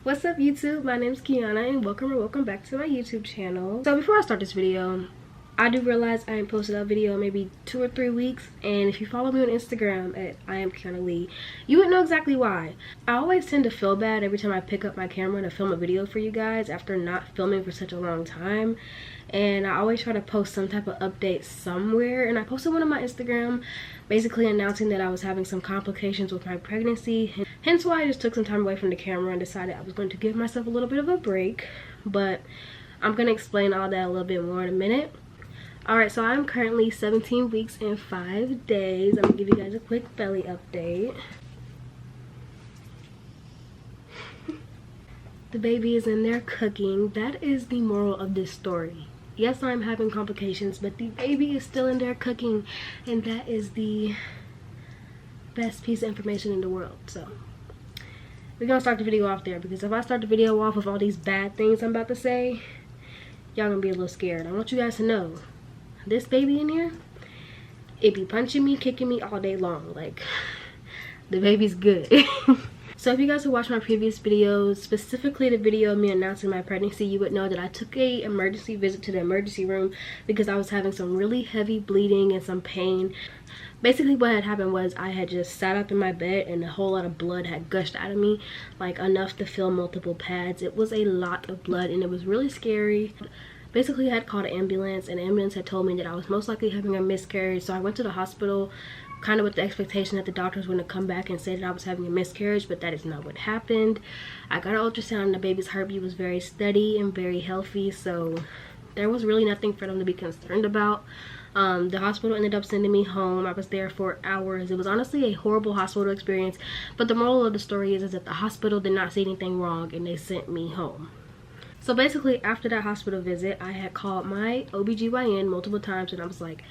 What's up YouTube? My name is Kiana and welcome back to my YouTube channel. So before I start this video, I do realize I ain't posted a video in maybe 2 or 3 weeks, and if you follow me on Instagram at I am Kiana Lee, you would know exactly why. I always tend to feel bad every time I pick up my camera to film a video for you guys after not filming for such a long time, and I always try to post some type of update somewhere, and I posted one on my Instagram basically announcing that I was having some complications with my pregnancy, hence why I just took some time away from the camera and decided I was going to give myself a little bit of a break. But I'm going to explain all that a little bit more in a minute. Alright, so I'm currently 17 weeks and 5 days. I'm going to give you guys a quick belly update. The baby is in there cooking. That is the moral of this story. Yes, I'm having complications, but the baby is still in there cooking, and that is the best piece of information in the world. So we're gonna start the video off there, because if I start the video off with all these bad things I'm about to say, y'all gonna be a little scared. I want you guys to know, this baby in here, it be punching me, kicking me all day long. Like, the baby's good. So if you guys who watched my previous videos, specifically the video of me announcing my pregnancy, you would know that I took a emergency visit to the emergency room because I was having some really heavy bleeding and some pain. Basically what had happened was I had just sat up in my bed and a whole lot of blood had gushed out of me, like enough to fill multiple pads. It was a lot of blood and it was really scary. Basically I had called an ambulance, and the ambulance had told me that I was most likely having a miscarriage. So I went to the hospital kind of with the expectation that the doctors were going to come back and say that I was having a miscarriage, but that is not what happened. I got an ultrasound and the baby's heartbeat was very steady and very healthy, so there was really nothing for them to be concerned about. The hospital ended up sending me home. I was there for hours. It was honestly a horrible hospital experience, but the moral of the story is that the hospital did not see anything wrong and they sent me home. So basically after that hospital visit, I had called my OBGYN multiple times and I was like,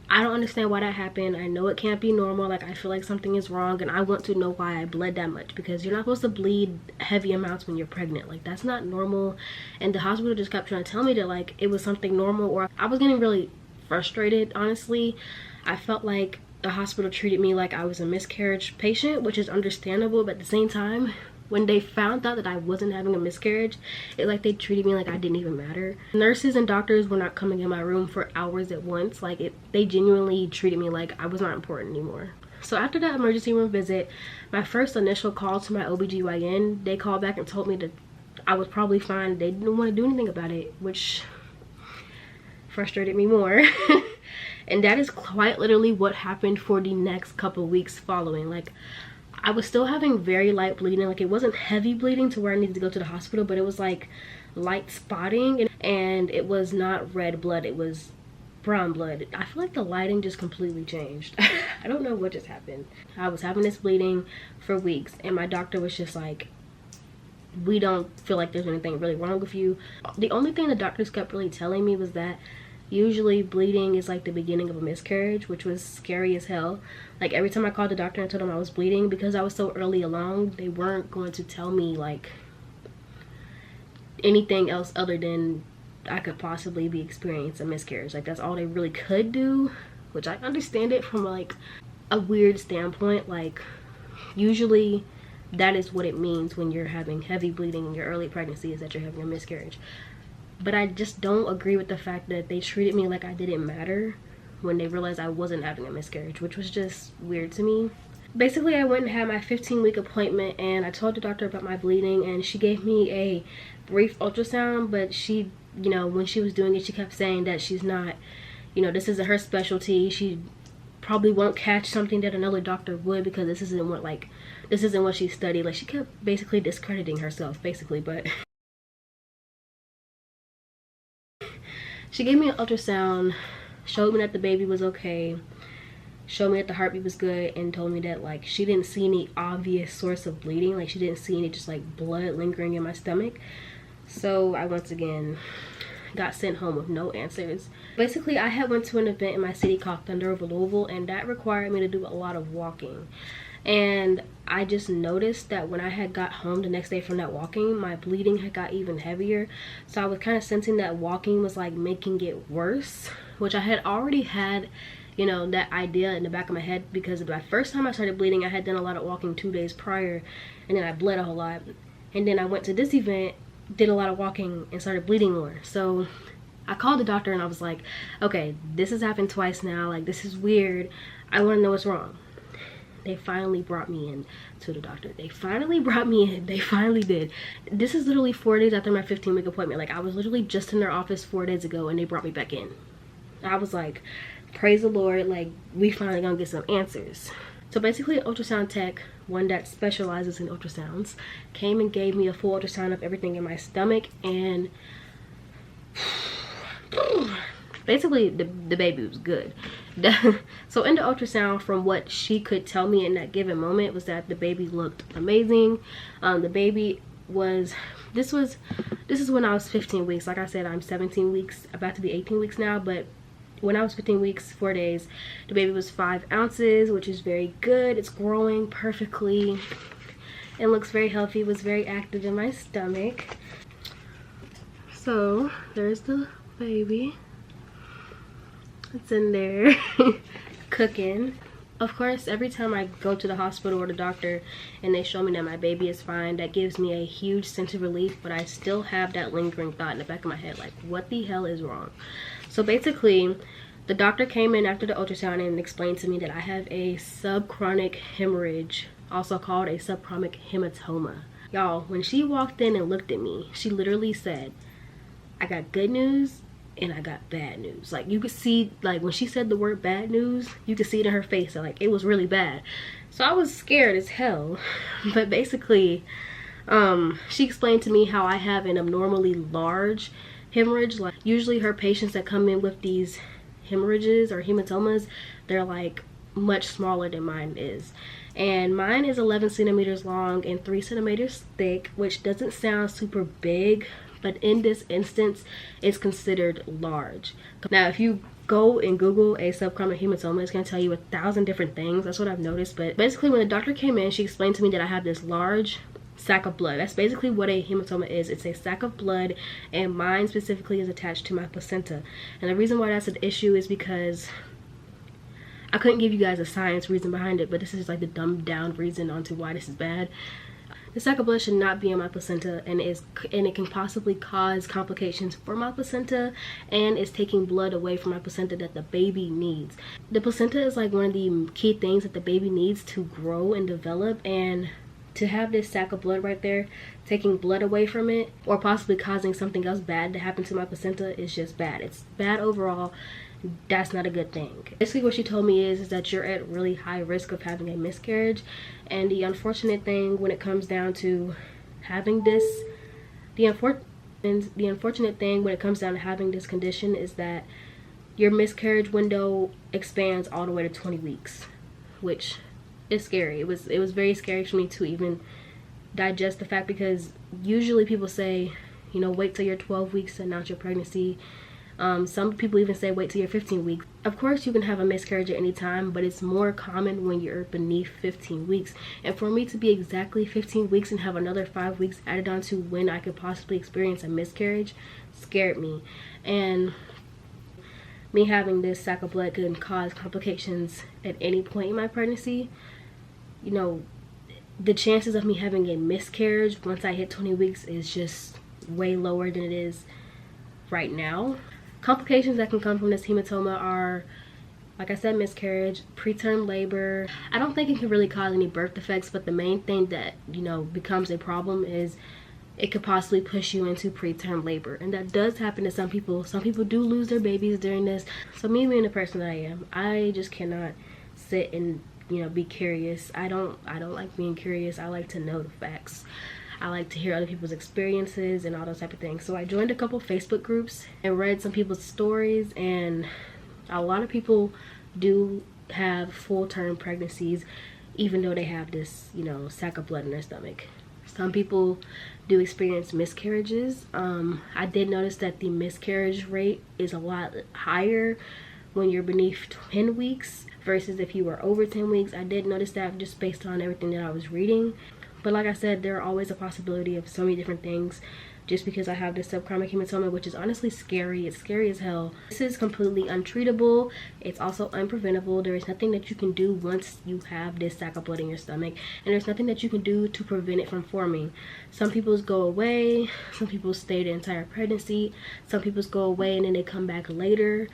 I don't understand why that happened. I know it can't be normal. Like, I feel like something is wrong, and I want to know why I bled that much, because you're not supposed to bleed heavy amounts when you're pregnant. Like, that's not normal. And the hospital just kept trying to tell me that like it was something normal, or I was getting really frustrated. Honestly, I felt like the hospital treated me like I was a miscarriage patient, which is understandable, but at the same time, when they found out that I wasn't having a miscarriage, they treated me like I didn't even matter. Nurses and doctors were not coming in my room for hours at once. Like, they genuinely treated me like I was not important anymore. So after that emergency room visit, my first initial call to my OBGYN, they called back and told me that I was probably fine. They didn't want to do anything about it, which frustrated me more. And that is quite literally what happened for the next couple weeks following. Like, I was still having very light bleeding. Like, it wasn't heavy bleeding to where I needed to go to the hospital, but it was like light spotting, and it was not red blood, it was brown blood. I feel like the lighting just completely changed. I don't know what just happened. I was having this bleeding for weeks, and my doctor was just like, we don't feel like there's anything really wrong with you. The only thing the doctors kept really telling me was that usually bleeding is like the beginning of a miscarriage, which was scary as hell. Like, every time I called the doctor and told him I was bleeding, because I was so early along, they weren't going to tell me like anything else other than I could possibly be experiencing a miscarriage. Like, that's all they really could do, which I understand it from like a weird standpoint. Like, usually that is what it means when you're having heavy bleeding in your early pregnancy, is that you're having a miscarriage. But I just don't agree with the fact that they treated me like I didn't matter when they realized I wasn't having a miscarriage, which was just weird to me. Basically, I went and had my 15-week appointment, and I told the doctor about my bleeding, and she gave me a brief ultrasound, but she, you know, when she was doing it, she kept saying that she's not, you know, this isn't her specialty. She probably won't catch something that another doctor would, because this isn't what she studied. Like, she kept basically discrediting herself, basically, but she gave me an ultrasound, showed me that the baby was okay, showed me that the heartbeat was good, and told me that like she didn't see any obvious source of bleeding. Like, she didn't see any just like blood lingering in my stomach. So I once again got sent home with no answers. Basically, I had went to an event in my city called Thunder over Louisville, and that required me to do a lot of walking. And I just noticed that when I had got home the next day from that walking, my bleeding had got even heavier. So I was kind of sensing that walking was like making it worse, which I had already had, you know, that idea in the back of my head, because the first time I started bleeding, I had done a lot of walking 2 days prior, and then I bled a whole lot. And then I went to this event, did a lot of walking, and started bleeding more. So I called the doctor and I was like, okay, this has happened twice now. Like, this is weird. I want to know what's wrong. They finally brought me in to the doctor. They finally brought me in. They finally did. This is literally 4 days after my 15-week appointment. Like, I was literally just in their office 4 days ago and they brought me back in. I was like, praise the Lord. Like, we finally gonna get some answers. So basically, an ultrasound tech, one that specializes in ultrasounds, came and gave me a full ultrasound of everything in my stomach, and basically the baby was good. So in the ultrasound, from what she could tell me in that given moment, was that the baby looked amazing. The baby was, this is when I was 15 weeks. Like I said, I'm 17 weeks, about to be 18 weeks now, but when I was 15 weeks, 4 days, the baby was 5 ounces, which is very good. It's growing perfectly and looks very healthy. It was very active in my stomach. So there's the baby. It's in there cooking. Of course, every time I go to the hospital or the doctor and they show me that my baby is fine, that gives me a huge sense of relief, but I still have that lingering thought in the back of my head, like, what the hell is wrong? So basically, the doctor came in after the ultrasound and explained to me that I have a subchorionic hemorrhage, also called a subchorionic hematoma. Y'all, when she walked in and looked at me, she literally said, I got good news and I got bad news. Like, you could see, like, when she said the word bad news, you could see it in her face that, like, it was really bad. So I was scared as hell. But basically, she explained to me how I have an abnormally large hemorrhage. Like, usually her patients that come in with these hemorrhages or hematomas, they're like much smaller than mine is. And mine is 11 centimeters long and 3 centimeters thick, which doesn't sound super big, but in this instance, it's considered large. Now, if you go and Google a subchorionic hematoma, it's gonna tell you 1,000 different things. That's what I've noticed. But basically, when the doctor came in, she explained to me that I have this large sac of blood. That's basically what a hematoma is. It's a sac of blood, and mine specifically is attached to my placenta. And the reason why that's an issue is because I couldn't give you guys a science reason behind it, but this is like the dumbed down reason onto why this is bad. The sac of blood should not be in my placenta, and it can possibly cause complications for my placenta, and it's taking blood away from my placenta that the baby needs. The placenta is like one of the key things that the baby needs to grow and develop, and to have this sac of blood right there taking blood away from it, or possibly causing something else bad to happen to my placenta, is just bad. It's bad overall. That's not a good thing. Basically, what she told me is that you're at really high risk of having a miscarriage, and the unfortunate thing when it comes down to having this, the unfortunate thing when it comes down to having this condition is that your miscarriage window expands all the way to 20 weeks, which is scary. It was very scary for me to even digest the fact, because usually people say, you know, wait till you're 12 weeks to announce your pregnancy. Some people even say wait till you're 15 weeks. Of course, you can have a miscarriage at any time, but it's more common when you're beneath 15 weeks. And for me to be exactly 15 weeks and have another 5 weeks added on to when I could possibly experience a miscarriage scared me. And me having this sac of blood could cause complications at any point in my pregnancy. You know, the chances of me having a miscarriage once I hit 20 weeks is just way lower than it is right now. Complications that can come from this hematoma are, like I said, miscarriage, preterm labor. I don't think it can really cause any birth defects, but the main thing that, you know, becomes a problem is it could possibly push you into preterm labor. And that does happen to some people. Some people do lose their babies during this. So me being the person that I am, I just cannot sit and, you know, be curious. I don't like being curious. I like to know the facts. I like to hear other people's experiences and all those type of things. So I joined a couple Facebook groups and read some people's stories, and a lot of people do have full-term pregnancies even though they have this, you know, sac of blood in their stomach. Some people do experience miscarriages. I did notice that the miscarriage rate is a lot higher when you're beneath 10 weeks versus if you were over 10 weeks. I did notice that just based on everything that I was reading. But like I said, there are always a possibility of so many different things just because I have this subchorionic hematoma, which is honestly scary. It's scary as hell. This is completely untreatable. It's also unpreventable. There is nothing that you can do once you have this sac of blood in your stomach, and there's nothing that you can do to prevent it from forming. Some people's go away, some people stay the entire pregnancy, some people's go away and then they come back later.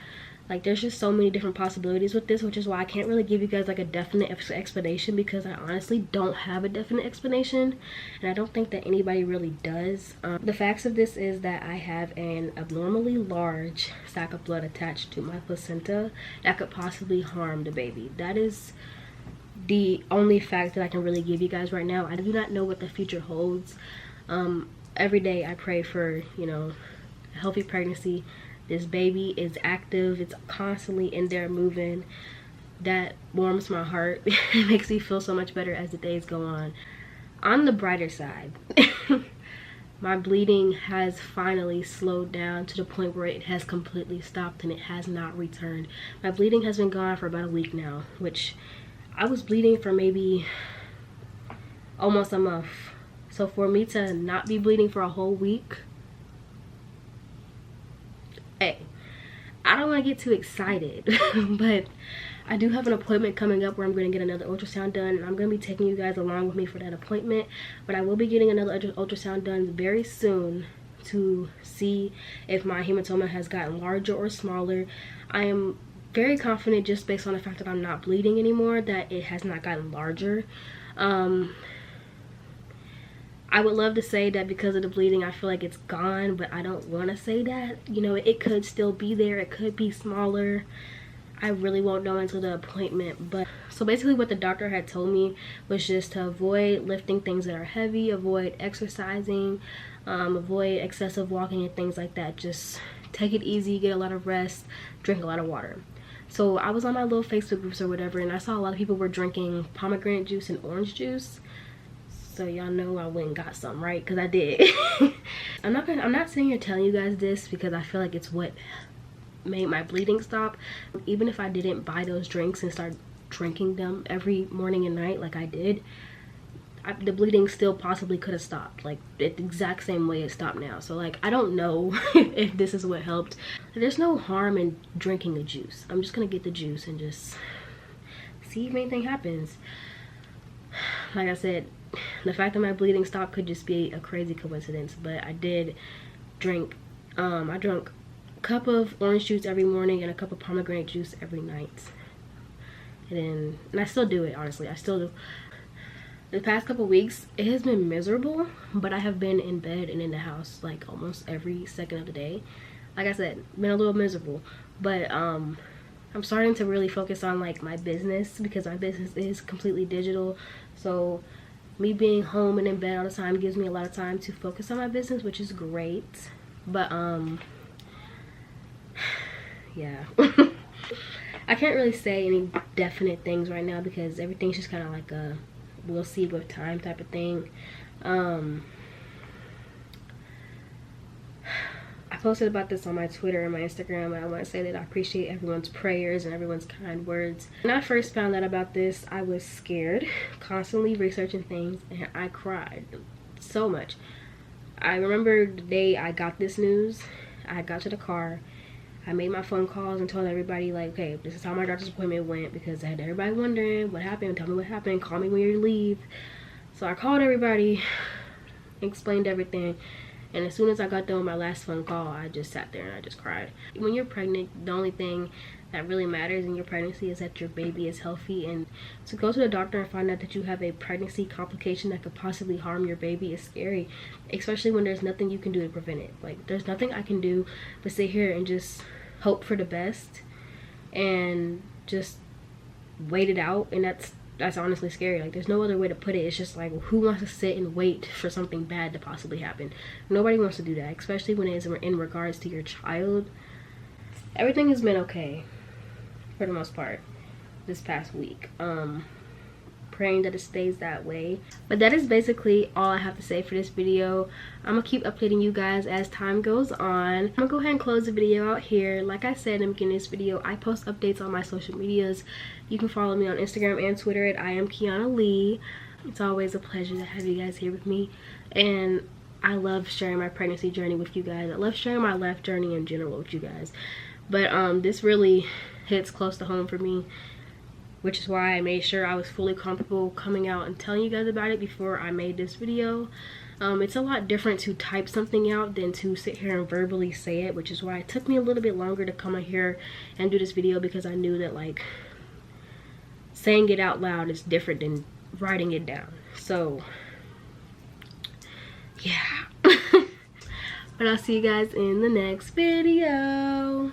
Like, there's just so many different possibilities with this, which is why I can't really give you guys like a definite explanation, because I honestly don't have a definite explanation, and I don't think that anybody really does. The facts of this is that I have an abnormally large sac of blood attached to my placenta that could possibly harm the baby. That is the only fact that I can really give you guys right now. I do not know what the future holds. Every day I pray for, you know, a healthy pregnancy. This baby is active, it's constantly in there moving. That warms my heart. It makes me feel so much better as the days go on. On the brighter side, my bleeding has finally slowed down to the point where it has completely stopped and it has not returned. My bleeding has been gone for about a week now, which I was bleeding for maybe almost a month. So for me to not be bleeding for a whole week, I don't want to get too excited, but I do have an appointment coming up where I'm going to get another ultrasound done, and I'm going to be taking you guys along with me for that appointment. But I will be getting another ultrasound done very soon to see if my hematoma has gotten larger or smaller. I am very confident, just based on the fact that I'm not bleeding anymore, that it has not gotten larger. I would love to say that because of the bleeding I feel like it's gone, but I don't want to say that. You know, it could still be there, it could be smaller. I really won't know until the appointment. But so basically what the doctor had told me was just to avoid lifting things that are heavy, avoid exercising, avoid excessive walking and things like that. Just take it easy, get a lot of rest, drink a lot of water. So I was on my little Facebook groups or whatever, and I saw a lot of people were drinking pomegranate juice and orange juice. So y'all know I went and got some, right? Because I did. I'm not sitting here telling you guys this because I feel like it's what made my bleeding stop. Even if I didn't buy those drinks and start drinking them every morning and night like I did, the bleeding still possibly could have stopped, like the exact same way it stopped now. So like, I don't know if this is what helped. There's no harm in drinking a juice. I'm just gonna get the juice and just see if anything happens. Like I said, the fact that my bleeding stopped could just be a crazy coincidence, but I did drink, I drank a cup of orange juice every morning and a cup of pomegranate juice every night. And I still do it, honestly. I still do. The past couple weeks, it has been miserable, but I have been in bed and in the house like almost every second of the day. Like I said, been a little miserable, but I'm starting to really focus on like my business, because my business is completely digital. So me being home and in bed all the time gives me a lot of time to focus on my business, which is great. But yeah. I can't really say any definite things right now because everything's just kind of like a we'll see with time type of thing. I posted about this on my Twitter and my Instagram, and I want to say that I appreciate everyone's prayers and everyone's kind words. When I first found out about this, I was scared, constantly researching things, and I cried so much. I remember the day I got this news, I got to the car, I made my phone calls and told everybody like, okay, this is how my doctor's appointment went, because I had everybody wondering what happened, tell me what happened, call me when you leave. So I called everybody, explained everything. And as soon as I got done with my last phone call, I just sat there and I just cried. When you're pregnant, the only thing that really matters in your pregnancy is that your baby is healthy. And to go to the doctor and find out that you have a pregnancy complication that could possibly harm your baby is scary. Especially when there's nothing you can do to prevent it. Like, there's nothing I can do but sit here and just hope for the best and just wait it out. And that's honestly scary. Like, there's no other way to put it. It's just like, who wants to sit and wait for something bad to possibly happen? Nobody wants to do that, especially when it is in regards to your child. Everything has been okay for the most part this past week. Praying that it stays that way. But that is basically all I have to say for this video. I'm gonna keep updating you guys as time goes on. I'm gonna go ahead and close the video out here. Like I said in the beginning of this video, I post updates on my social medias. You can follow me on Instagram and Twitter at I am Kiana Lee. It's always a pleasure to have you guys here with me, and I love sharing my pregnancy journey with you guys. I love sharing my life journey in general with you guys, but this really hits close to home for me, which is why I made sure I was fully comfortable coming out and telling you guys about it before I made this video. It's a lot different to type something out than to sit here and verbally say it, which is why it took me a little bit longer to come in here and do this video, because I knew that like saying it out loud is different than writing it down. So yeah. But I'll see you guys in the next video.